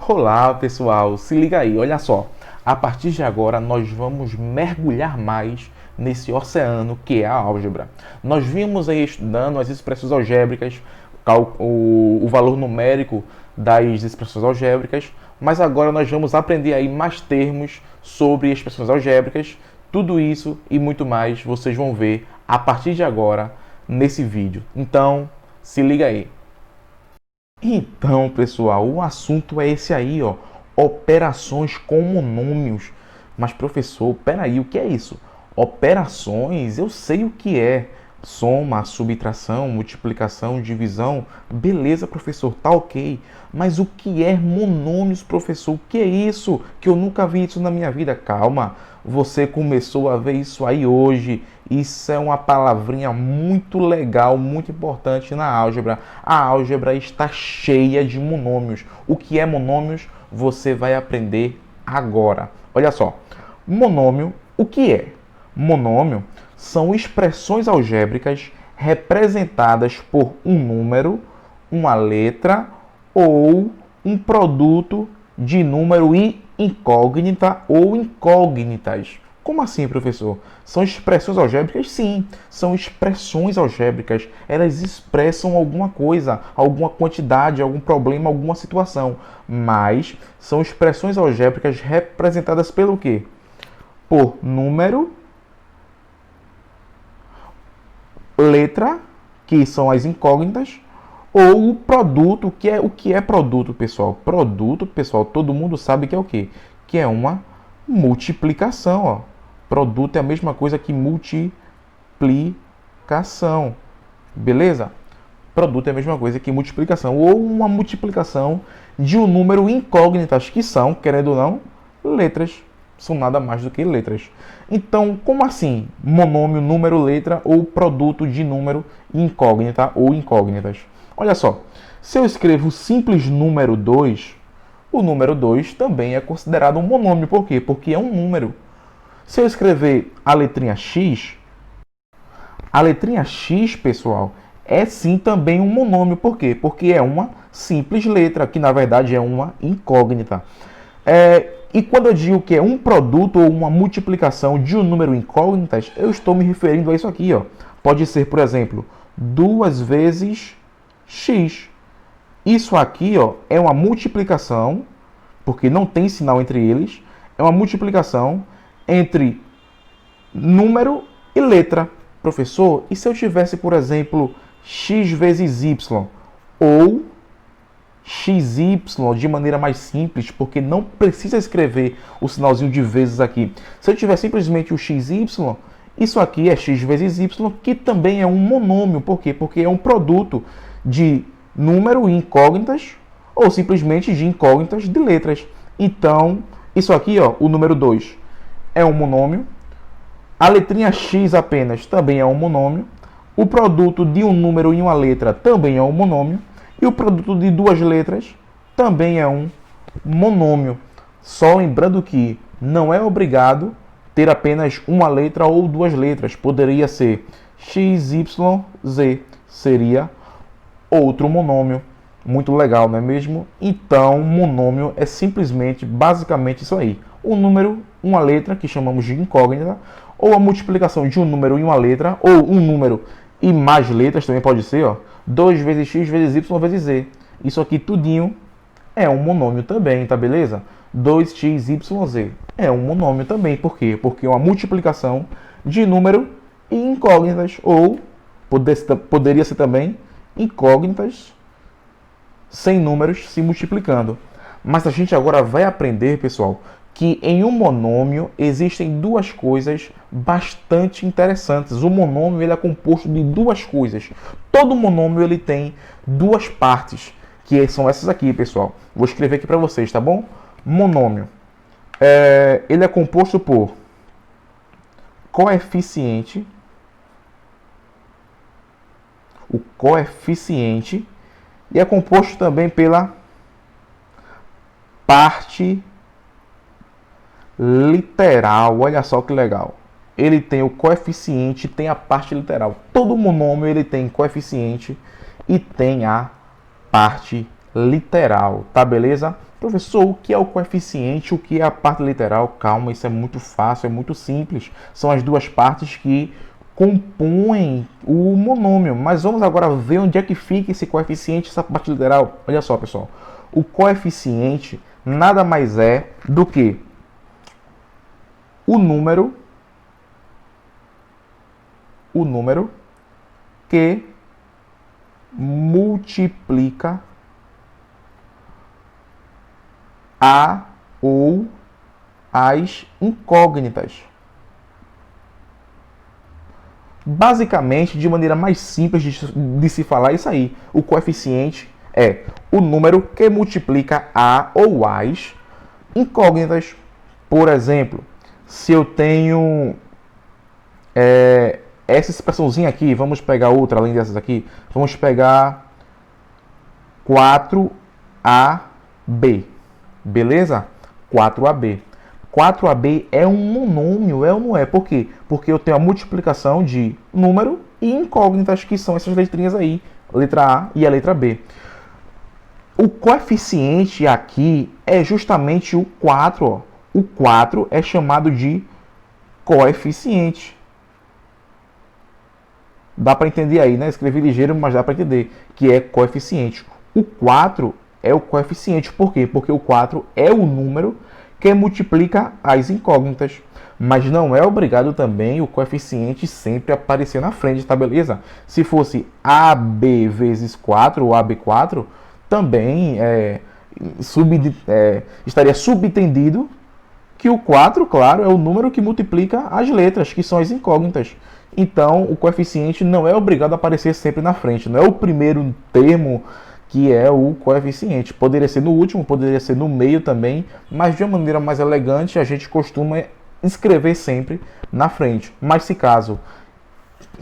Olá pessoal, se liga aí, olha só. A partir de agora nós vamos mergulhar mais nesse oceano que é a álgebra. Nós vimos aí estudando as expressões algébricas, o valor numérico das expressões algébricas, mas agora nós vamos aprender aí mais termos sobre expressões algébricas. Tudo isso e muito mais vocês vão ver a partir de agora nesse vídeo. Então, se liga aí. Então, pessoal, o assunto é esse aí, ó, operações com monômios. Mas, professor, peraí, o que é isso? Operações, eu sei o que é. Soma, subtração, multiplicação, divisão. Beleza, professor, tá ok. Mas o que é monômios, professor? O que é isso? Que eu nunca vi isso na minha vida. Calma, você começou a ver isso aí hoje. Isso é uma palavrinha muito legal, muito importante na álgebra. A álgebra está cheia de monômios. O que é monômios? Você vai aprender agora. Olha só, monômio, o que é? Monômio são expressões algébricas representadas por um número, uma letra ou um produto de número e incógnita ou incógnitas. Como assim, professor? São expressões algébricas? Sim, são expressões algébricas. Elas expressam alguma coisa, alguma quantidade, algum problema, alguma situação. Mas são expressões algébricas representadas pelo quê? Por número, letra, que são as incógnitas, ou o produto, o que é produto, pessoal? Produto, pessoal, todo mundo sabe que é o quê? Que é uma multiplicação, ó. Produto é a mesma coisa que multiplicação. Beleza? Produto é a mesma coisa que multiplicação. Ou uma multiplicação de um número incógnitas, que são, querendo ou não, letras. São nada mais do que letras. Então, como assim? Monômio, número, letra ou produto de número incógnita ou incógnitas. Olha só, se eu escrevo o simples número 2, o número 2 também é considerado um monômio. Por quê? Porque é um número. Se eu escrever a letrinha X, pessoal, é sim também um monômio. Por quê? Porque é uma simples letra, que na verdade é uma incógnita. E quando eu digo que é um produto ou uma multiplicação de um número incógnitas, eu estou me referindo a isso aqui, ó. Pode ser, por exemplo, 2 vezes x. Isso aqui, ó, é uma multiplicação, porque não tem sinal entre eles. É uma multiplicação entre número e letra. Professor, e se eu tivesse, por exemplo, x vezes y ou xy de maneira mais simples, porque não precisa escrever o sinalzinho de vezes aqui. Se eu tiver simplesmente o xy, isso aqui é x vezes y, que também é um monômio. Por quê? Porque é um produto de número e incógnitas, ou simplesmente de incógnitas de letras. Então, isso aqui, ó, o número 2 é um monômio. A letrinha x apenas também é um monômio. O produto de um número e uma letra também é um monômio. E o produto de duas letras também é um monômio. Só lembrando que não é obrigado ter apenas uma letra ou duas letras. Poderia ser x, y, z. Seria outro monômio. Muito legal, não é mesmo? Então, monômio é simplesmente, basicamente isso aí. Um número, uma letra, que chamamos de incógnita, ou a multiplicação de um número e uma letra, ou um número e mais letras, também pode ser, ó. 2 vezes x vezes y vezes z. Isso aqui tudinho é um monômio também, tá beleza? 2xyz é um monômio também. Por quê? Porque é uma multiplicação de número e incógnitas. Ou poderia ser também incógnitas sem números se multiplicando. Mas a gente agora vai aprender, pessoal, que em um monômio existem duas coisas bastante interessantes. O monômio ele é composto de duas coisas. Todo monômio ele tem duas partes, que são essas aqui, pessoal. Vou escrever aqui para vocês, tá bom? Monômio. Ele é composto por coeficiente, o coeficiente, e é composto também pela parte literal. Olha só que legal. Ele tem o coeficiente, tem a parte literal. Todo monômio ele tem coeficiente e tem a parte literal, tá beleza? Professor, o que é o coeficiente, o que é a parte literal? Calma, isso é muito fácil, é muito simples. São as duas partes que compõem o monômio. Mas vamos agora ver onde é que fica esse coeficiente, essa parte literal. Olha só, pessoal. O coeficiente nada mais é do que o número que multiplica a ou as incógnitas. Basicamente, de maneira mais simples de se falar, é isso aí. O coeficiente é o número que multiplica a ou as incógnitas. Por exemplo, se eu tenho essa expressãozinha aqui, vamos pegar outra além dessas aqui, vamos pegar 4AB, beleza? 4AB. 4AB é um monômio, é ou não é? Por quê? Porque eu tenho a multiplicação de número e incógnitas, que são essas letrinhas aí, a letra A e a letra B. O coeficiente aqui é justamente o 4. Ó. O 4 é chamado de coeficiente. Dá para entender aí, né? Escrevi ligeiro, mas dá para entender que é coeficiente. O 4 é o coeficiente. Por quê? Porque o 4 é o número que multiplica as incógnitas. Mas não é obrigado também o coeficiente sempre aparecer na frente, tá beleza? Se fosse AB vezes 4 ou AB4, também estaria subentendido que o 4, claro, é o número que multiplica as letras, que são as incógnitas. Então, o coeficiente não é obrigado a aparecer sempre na frente. Não é o primeiro termo que é o coeficiente. Poderia ser no último, poderia ser no meio também, mas de uma maneira mais elegante, a gente costuma escrever sempre na frente. Mas se caso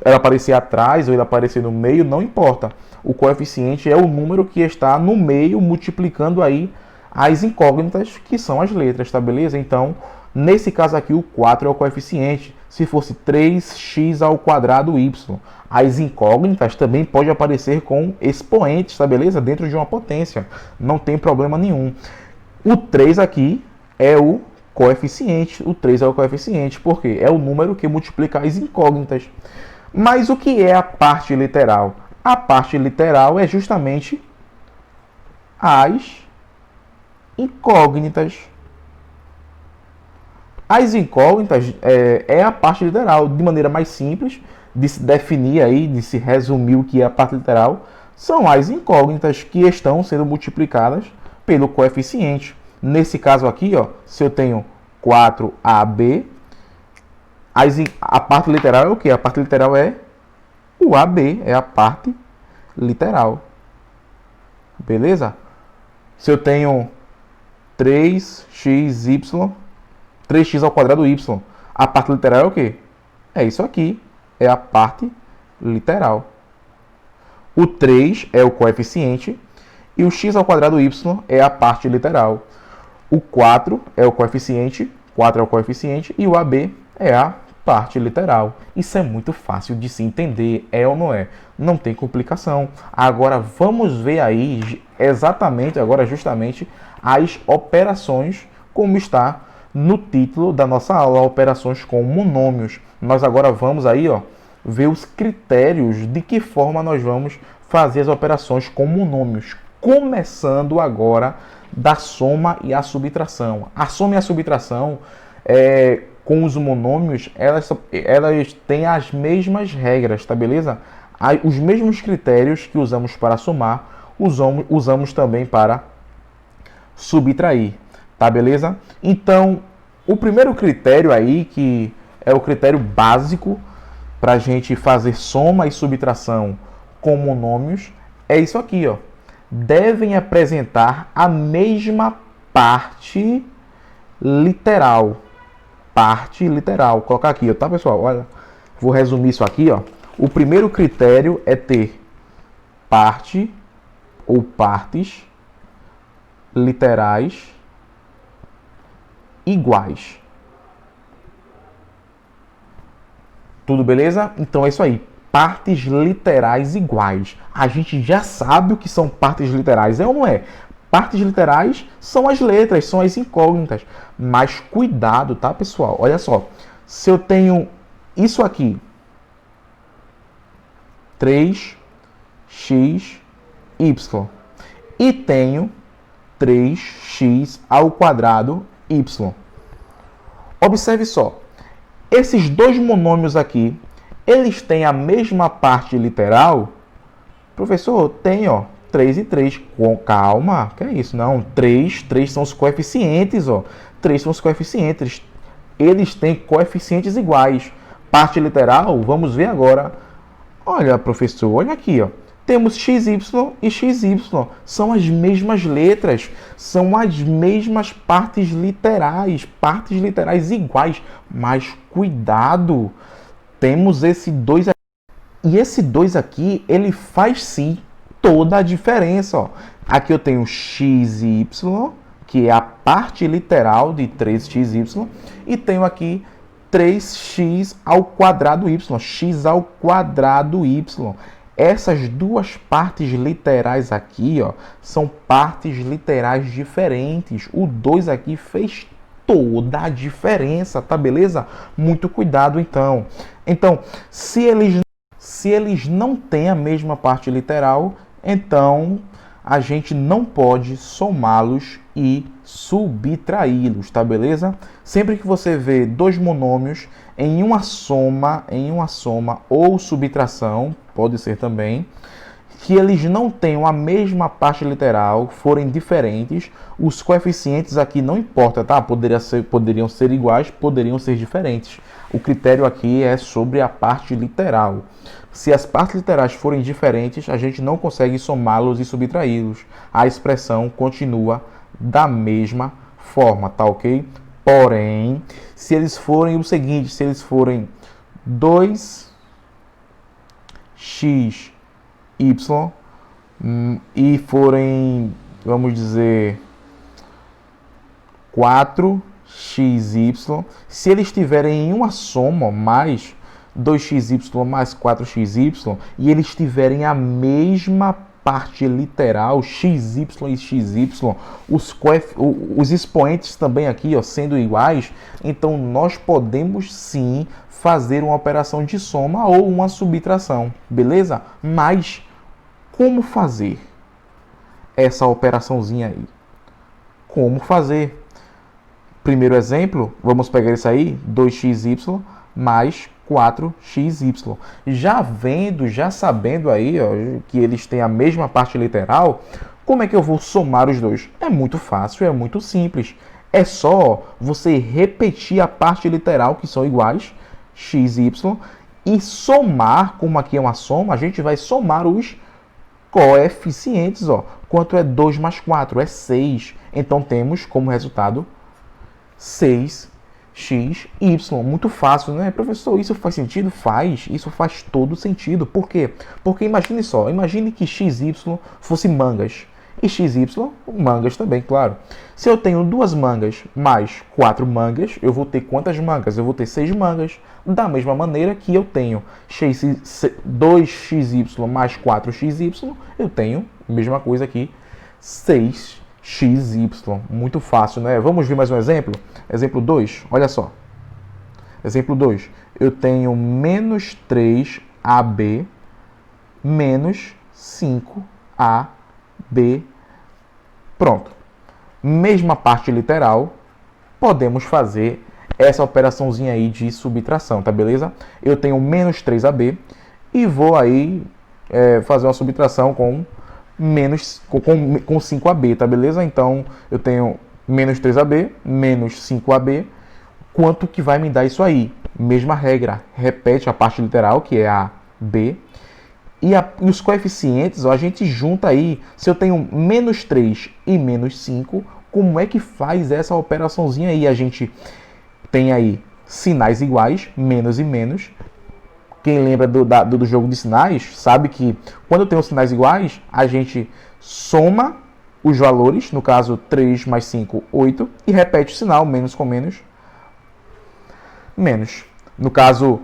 ela aparecer atrás ou ele aparecer no meio, não importa. O coeficiente é o número que está no meio multiplicando aí as incógnitas, que são as letras, tá beleza? Então, nesse caso aqui, o 4 é o coeficiente. Se fosse 3x ao quadrado y, as incógnitas também podem aparecer com expoentes, tá beleza? Dentro de uma potência, não tem problema nenhum. O 3 aqui é o coeficiente, o 3 é o coeficiente, porque é o número que multiplica as incógnitas. Mas o que é a parte literal? A parte literal é justamente as incógnitas. As incógnitas é a parte literal. De maneira mais simples de se definir aí, de se resumir o que é a parte literal, são as incógnitas que estão sendo multiplicadas pelo coeficiente. Nesse caso aqui, ó, se eu tenho 4AB, a parte literal é o que? A parte literal é o AB, é a parte literal. Beleza? Se eu tenho 3xy, 3x ao quadrado y, a parte literal é o quê? É isso aqui, é a parte literal. O 3 é o coeficiente e o x ao quadrado y é a parte literal. O 4 é o coeficiente, 4 é o coeficiente e o AB é a parte literal. Isso é muito fácil de se entender, é ou não é? Não tem complicação. Agora vamos ver aí exatamente, agora justamente, as operações como está no título da nossa aula, operações com monômios. Nós agora vamos aí, ó, ver os critérios de que forma nós vamos fazer as operações com monômios. Começando agora da soma e a subtração. A soma e a subtração com os monômios, elas têm as mesmas regras, tá beleza? Os mesmos critérios que usamos para somar, usamos também para subtrair, tá beleza? Então, o primeiro critério aí, que é o critério básico para a gente fazer soma e subtração com monômios, é isso aqui, ó. Devem apresentar a mesma parte literal. Parte literal. Vou colocar aqui, ó, tá, pessoal? Olha, vou resumir isso aqui, ó. O primeiro critério é ter parte ou partes literais iguais. Tudo beleza? Então é isso aí. partes literais iguais. A gente já sabe o que são partes literais, é ou não é? Partes literais são as letras, são as incógnitas. Mas cuidado, tá, pessoal? Olha só. Se eu tenho isso aqui, 3x, y, e tenho 3x ao quadrado, y. Observe só. Esses dois monômios aqui, eles têm a mesma parte literal? Professor, tem, ó. 3 e 3. Calma, que é isso? Não, 3 são os coeficientes, ó. 3 são os coeficientes. Eles têm coeficientes iguais. Parte literal, vamos ver agora. Olha, professor, olha aqui, ó. Temos XY e XY. São as mesmas letras. São as mesmas partes literais iguais. Mas cuidado, temos esse 2 aqui. E esse 2 aqui, ele faz sim toda a diferença, ó. Aqui eu tenho x e y, que é a parte literal de 3xy, e tenho aqui 3x ao quadrado y, x ao quadrado y. Essas duas partes literais aqui, ó, são partes literais diferentes. O 2 aqui fez toda a diferença, tá beleza? Muito cuidado, então. Então, se eles não têm a mesma parte literal, então a gente não pode somá-los e subtraí-los, tá beleza? Sempre que você vê dois monômios em uma soma ou subtração, pode ser também, que eles não tenham a mesma parte literal, forem diferentes, os coeficientes aqui não importa, tá? Poderiam ser iguais, poderiam ser diferentes. O critério aqui é sobre a parte literal. Se as partes literais forem diferentes, a gente não consegue somá-los e subtraí-los. A expressão continua da mesma forma, tá ok? Porém, se eles forem o seguinte, se eles forem 2x, y e forem, vamos dizer, 4xy, se eles tiverem em uma soma mais 2xy mais 4xy e eles tiverem a mesma parte literal, xy e xy, os expoentes também aqui, ó, sendo iguais, então nós podemos sim fazer uma operação de soma ou uma subtração, beleza? Mas como fazer essa operaçãozinha aí? Como fazer? Primeiro exemplo, vamos pegar isso aí, 2xy mais 4xy. Já sabendo aí, ó, que eles têm a mesma parte literal, como é que eu vou somar os dois? É muito fácil, é muito simples. É só você repetir a parte literal, que são iguais, x e y, e somar, como aqui é uma soma, a gente vai somar os coeficientes, ó. Quanto é 2 mais 4? É 6. Então temos como resultado 6xy. Muito fácil, né? Professor, isso faz sentido? Faz. Isso faz todo sentido. Por quê? Porque imagine só, imagine que xy fosse mangas. E xy, mangas também, claro. Se eu tenho 2 mangas mais 4 mangas, eu vou ter quantas mangas? Eu vou ter 6 mangas. Da mesma maneira que eu tenho 2xy mais 4xy, eu tenho, mesma coisa aqui, 6xy. Muito fácil, né? Vamos ver mais um exemplo? Exemplo 2, olha só. Exemplo 2, eu tenho menos 3ab menos 5ab. Pronto. Mesma parte literal, podemos fazer essa operaçãozinha aí de subtração, tá beleza? Eu tenho menos 3ab e vou aí fazer uma subtração com 5ab, tá beleza? Então, eu tenho menos 3ab, menos 5ab. Quanto que vai me dar isso aí? Mesma regra, repete a parte literal, que é a b. E os coeficientes, ó, a gente junta aí. Se eu tenho menos 3 e menos 5, como é que faz essa operaçãozinha aí? A gente tem aí sinais iguais, menos e menos. Quem lembra do jogo de sinais, sabe que quando eu tenho sinais iguais, a gente soma os valores, no caso 3 mais 5, 8, e repete o sinal, menos com menos, menos. No caso,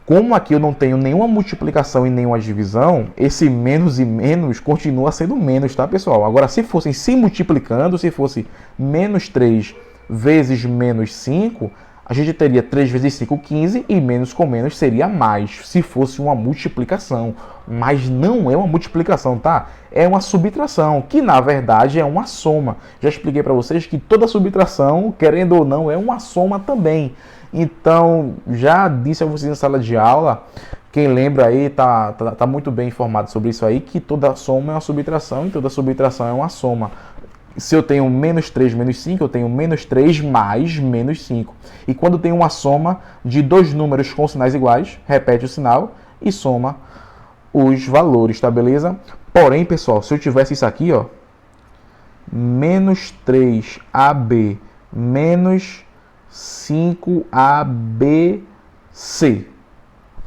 Como aqui eu não tenho nenhuma multiplicação e nenhuma divisão, esse menos e menos continua sendo menos, tá, pessoal? Agora, se fossem se multiplicando, se fosse menos 3 vezes menos 5, a gente teria 3 vezes 5, 15, e menos com menos seria mais, se fosse uma multiplicação. Mas não é uma multiplicação, tá? É uma subtração, que na verdade é uma soma. Já expliquei para vocês que toda subtração, querendo ou não, é uma soma também. Então, já disse a vocês na sala de aula, quem lembra aí tá muito bem informado sobre isso aí, que toda soma é uma subtração e toda subtração é uma soma. Se eu tenho menos 3 menos 5, eu tenho menos 3 mais menos 5. E quando tem uma soma de dois números com sinais iguais, repete o sinal e soma os valores, tá beleza? Porém, pessoal, se eu tivesse isso aqui, ó, menos 3AB menos 5ABC.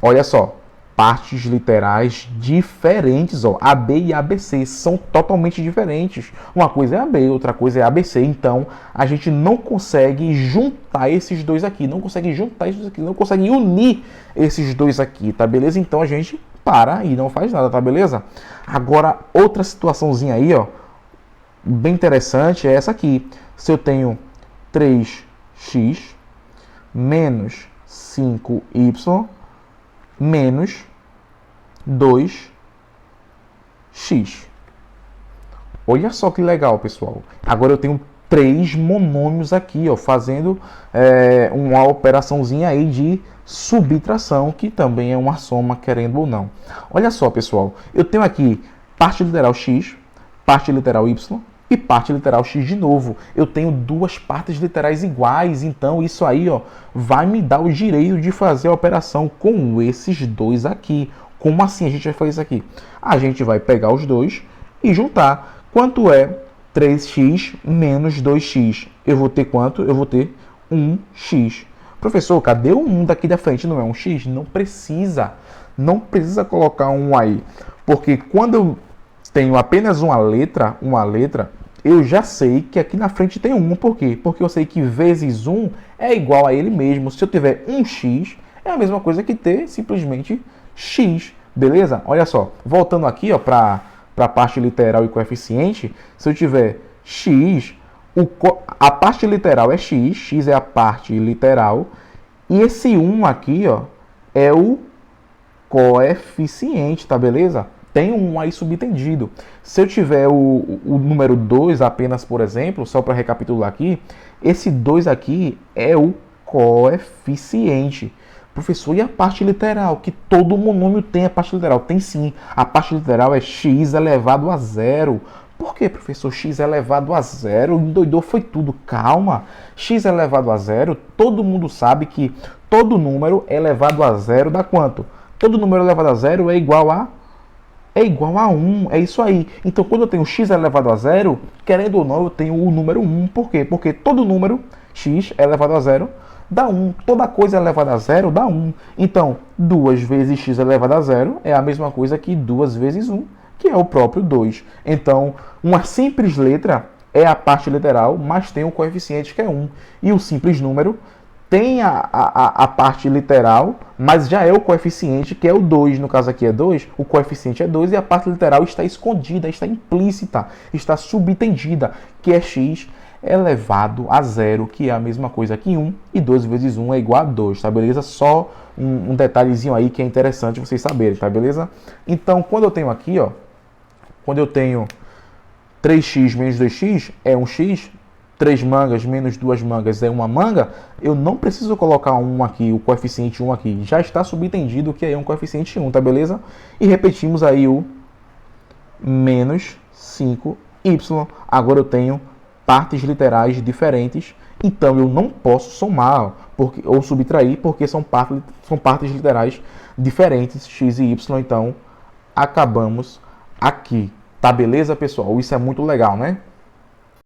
Olha só, partes literais diferentes, ó. AB e ABC são totalmente diferentes. Uma coisa é AB, outra coisa é ABC. Então, a gente não consegue juntar esses dois aqui, não consegue juntar esses aqui, não consegue unir esses dois aqui, tá beleza? Então, a gente para e não faz nada, tá beleza? Agora, outra situaçãozinha aí, ó, bem interessante é essa aqui. Se eu tenho 3x menos 5y menos 2x. Olha só que legal, pessoal. Agora eu tenho 3 monômios aqui, ó, fazendo uma operaçãozinha aí de subtração, que também é uma soma, querendo ou não. Olha só, pessoal. Eu tenho aqui parte literal x, parte literal y e parte literal x de novo. Eu tenho duas partes literais iguais, então isso aí, ó, vai me dar o direito de fazer a operação com esses dois aqui. Como assim a gente vai fazer isso aqui? A gente vai pegar os dois e juntar. Quanto é 3x menos 2x? Eu vou ter quanto? Eu vou ter 1x. Professor, cadê o 1 daqui da frente? Não é um x? Não precisa. Não precisa colocar um aí. Porque quando eu tenho apenas uma letra, eu já sei que aqui na frente tem 1. Por quê? Porque eu sei que vezes 1 é igual a ele mesmo. Se eu tiver 1x, é a mesma coisa que ter simplesmente x. Beleza? Olha só. Voltando aqui, ó, para a parte literal e coeficiente, se eu tiver x, a parte literal é x, x é a parte literal, e esse 1 aqui, ó, é o coeficiente, tá beleza? Tem um aí subentendido. Se eu tiver o número 2 apenas, por exemplo, só para recapitular aqui, esse 2 aqui é o coeficiente. Professor, e a parte literal? Que todo monômio tem a parte literal? Tem sim. A parte literal é x elevado a zero. Por que, professor? X elevado a zero? Endoidou foi tudo. Calma. X elevado a zero, todo mundo sabe que todo número elevado a zero dá quanto? Todo número elevado a zero é igual a 1. É isso aí. Então, quando eu tenho x elevado a zero, querendo ou não, eu tenho o número 1. Por quê? Porque todo número x elevado a zero dá 1. Toda coisa elevada a zero dá 1. Então, 2 vezes x elevado a zero é a mesma coisa que 2 vezes 1, que é o próprio 2. Então, uma simples letra é a parte literal, mas tem um coeficiente que é 1. E o simples número tem a parte literal, mas já é o coeficiente, que é o 2. No caso aqui é 2, o coeficiente é 2 e a parte literal está escondida, está implícita, está subentendida, que é x elevado a zero, que é a mesma coisa que 1, e 2 vezes 1 é igual a 2, tá beleza? Só um detalhezinho aí que é interessante vocês saberem, tá beleza? Então, quando eu tenho aqui, ó, quando eu tenho 3x menos 2x é 1x, 3 mangas menos 2 mangas é uma manga, eu não preciso colocar 1 aqui, o coeficiente 1 aqui. Já está subentendido que é um coeficiente 1, tá beleza? E repetimos aí o menos 5y. Agora eu tenho partes literais diferentes, então eu não posso somar ou subtrair, porque são partes literais diferentes, x e y. Então, acabamos aqui. Tá beleza, pessoal? Isso é muito legal, né?